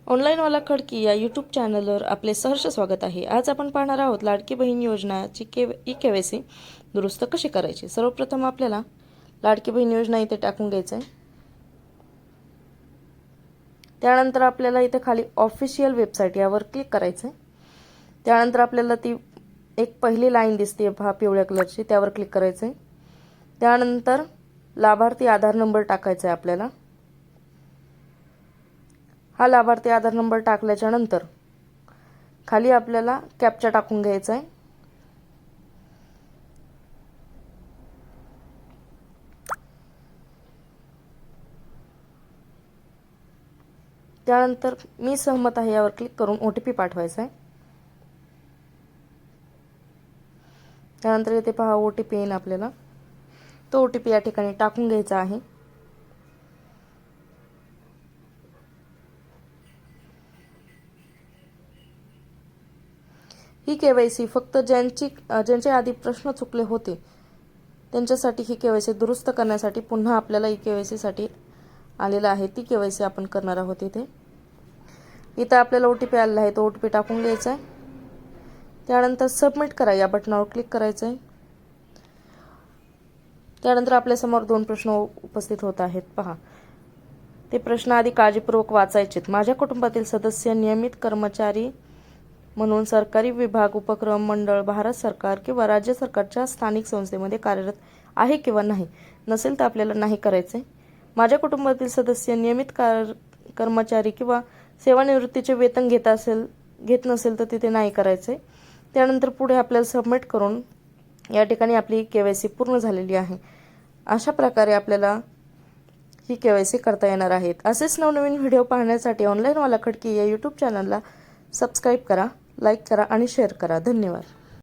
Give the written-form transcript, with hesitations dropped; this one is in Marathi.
ऑनलाईनवाला खडकी या यूट्यूब चॅनलवर आपले सहर्ष स्वागत आहे। आज आपण पाहणार आहोत लाडकी बहीण योजनाची ई-केवायसी दुरुस्त कशी करायची। सर्वप्रथम आपल्याला लाडकी बहीण योजना इथे टाकून घ्यायचं आहे। त्यानंतर आपल्याला इथे खाली ऑफिशियल वेबसाईट यावर क्लिक करायचं आहे। त्यानंतर आपल्याला ती एक पहिली लाईन दिसते पहा पिवळ्या कलरची, त्यावर क्लिक करायचं आहे। त्यानंतर लाभार्थी आधार नंबर टाकायचा आहे आपल्याला। हा लाभार्थी आधार नंबर टाकल्याच्या नंतर खाली आपल्याला कॅप्चा टाकून घ्यायचा आहे। त्यानंतर मी सहमत आहे यावर क्लिक करून OTP पाठवायचा आहे। त्यानंतर इथे पहा OTP येईल आपल्याला, तो OTP या ठिकाणी टाकून घ्यायचा आहे। ही केवायसी फक्त ज्यांचे आधी प्रश्न चुकले होते त्यांच्यासाठी ही केवायसी दुरुस्त करण्यासाठी पुन्हा आपल्याला ई-केवायसी साठी आलेला आहे। ती केवायसी आपण करणार आहोत। इथे आपल्याला OTP आलेला आहे, तो OTP टाकून घ्यायचा आहे। त्यानंतर सबमिट करा या बटनावर क्लिक करायचं आहे। त्यानंतर आपल्या समोर दोन प्रश्न उपस्थित होत आहेत पहा। ते प्रश्न आधी काळजीपूर्वक वाचायचे। माझ्या कुटुंबातील सदस्य नियमित कर्मचारी म्हणून सरकारी विभाग, उपक्रम, मंडळ, भारत सरकार किंवा राज्य सरकारच्या स्थानिक संस्थेमध्ये कार्यरत आहे किंवा नाही, नसेल तर आपल्याला नाही करायचे। माझ्या कुटुंबातील सदस्य नियमित कर्मचारी किंवा सेवानिवृत्तीचे वेतन घेत नसेल तर तिथे नाही करायचे। त्यानंतर पुढे आपल्याला सबमिट करून या ठिकाणी आपली केवायसी पूर्ण झालेली आहे। अशा प्रकारे आपल्याला ही केवायसी करता येणार आहे। असेच नवनवीन व्हिडिओ पाहण्यासाठी ऑनलाईनवाला खडकी या यूट्यूब चॅनलला सबस्क्राईब करा, लाईक करा आणि शेअर करा। धन्यवाद।